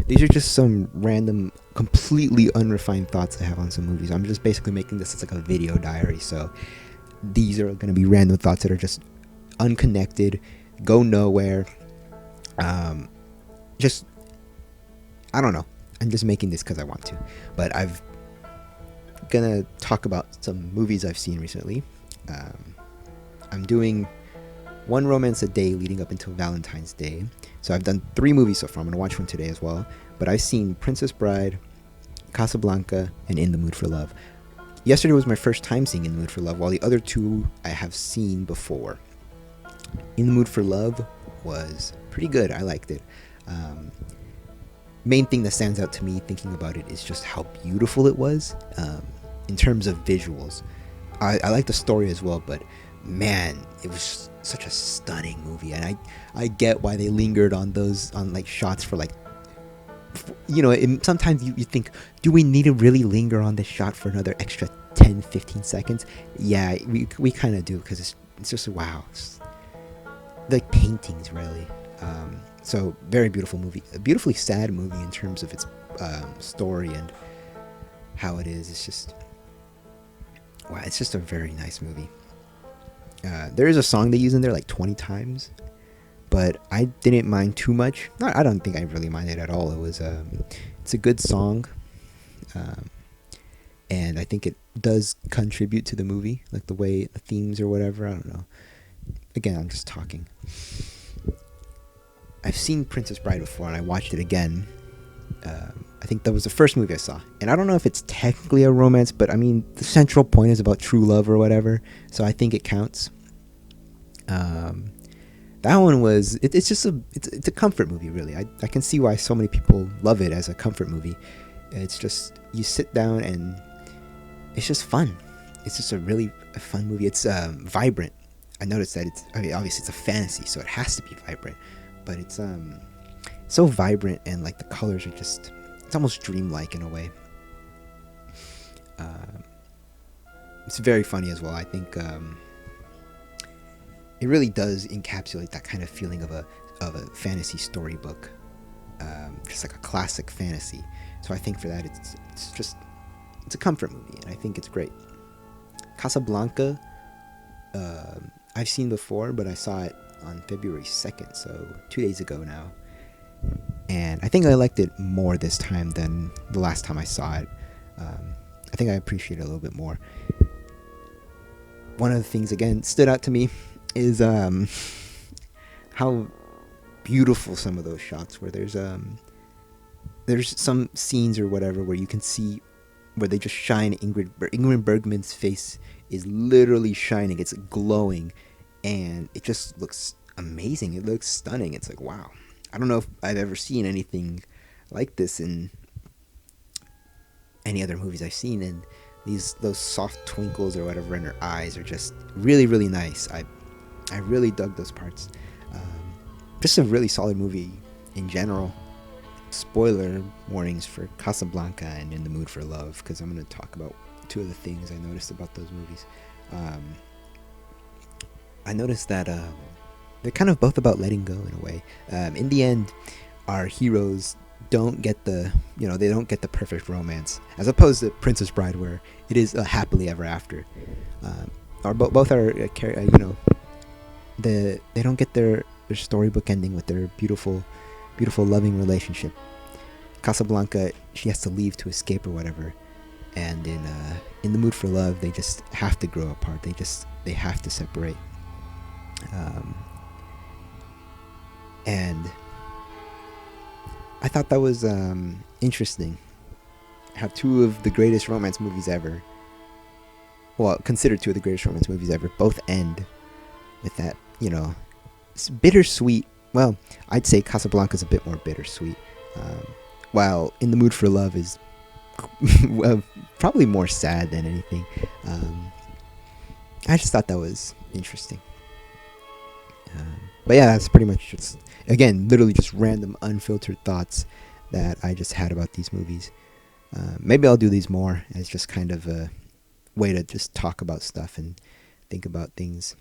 these are just some random, completely unrefined thoughts I have on some movies. I'm just basically making this as like a video diary. So these are going to be random thoughts that are just unconnected, go nowhere. Um, just I don't know. I'm just making this because I want to. But I've gonna talk about some movies I've seen recently. I'm doing one romance a day leading up until Valentine's Day. So I've done 3 movies so far. I'm gonna watch one today as well. But I've seen Princess Bride, Casablanca, and In the Mood for Love. Yesterday was my first time seeing In the Mood for Love, while the other 2 I have seen before. In the Mood for Love was pretty good. I liked it. Main thing that stands out to me thinking about it is just how beautiful it was in terms of visuals. I like the story as well, but man, it was such a stunning movie, and I get why they lingered on those like shots for like, you know, sometimes you think, do we need to really linger on this shot for another extra 10-15 seconds? Yeah, we kind of do, because it's just wow. It's like paintings, really. So very beautiful movie, a beautifully sad movie in terms of its story and how it is. It's just wow, it's just a very nice movie. There is a song they use in there like 20 times, but I didn't mind too much. I don't think I really minded at all. It's a good song, and I think it does contribute to the movie, like the way the themes or whatever. I don't know. Again, I'm just talking. I've seen Princess Bride before, and I watched it again. I think that was the first movie I saw. And I don't know if it's technically a romance, but I mean, the central point is about true love or whatever, so I think it counts. That one was, it's just it's a comfort movie, really. I can see why so many people love it as a comfort movie. It's just, you sit down and it's just fun. It's just a really fun movie. It's vibrant. I noticed that obviously it's a fantasy, so it has to be vibrant. But it's so vibrant, and like the colors are just, it's almost dreamlike in a way. It's very funny as well. I think it really does encapsulate that kind of feeling of a fantasy storybook, just like a classic fantasy. So I think for that it's a comfort movie, and I think it's great. Casablanca, I've seen before, but I saw it on February 2nd, so 2 days ago now. And I think I liked it more this time than the last time I saw it. I think I appreciate it a little bit more. One of the things, again, stood out to me is how beautiful some of those shots were. There's some scenes or whatever where you can see where they just shine. Ingrid Bergman's face is literally shining. It's glowing, and it just looks amazing. It looks stunning. It's like, wow. I don't know if I've ever seen anything like this in any other movies I've seen, and those soft twinkles or whatever in her eyes are just really, really nice. I really dug those parts. Just a really solid movie in general. Spoiler warnings for Casablanca and In the Mood for Love, because I'm going to talk about 2 of the things I noticed about those movies. I noticed that they're kind of both about letting go in a way. In the end, our heroes don't get the perfect romance, as opposed to Princess Bride, where it is a happily ever after. Or both are, they don't get their storybook ending with their beautiful, beautiful loving relationship. Casablanca, she has to leave to escape or whatever, and in the Mood for Love, they just have to grow apart. They have to separate. And I thought that was interesting. How 2 of the greatest romance movies ever, well, considered 2 of the greatest romance movies ever, both end with that, it's bittersweet. Well, I'd say Casablanca's a bit more bittersweet, while In the Mood for Love is well, probably more sad than anything. I just thought that was interesting. But yeah, that's pretty much just, again, literally just random unfiltered thoughts that I just had about these movies. Maybe I'll do these more as just kind of a way to just talk about stuff and think about things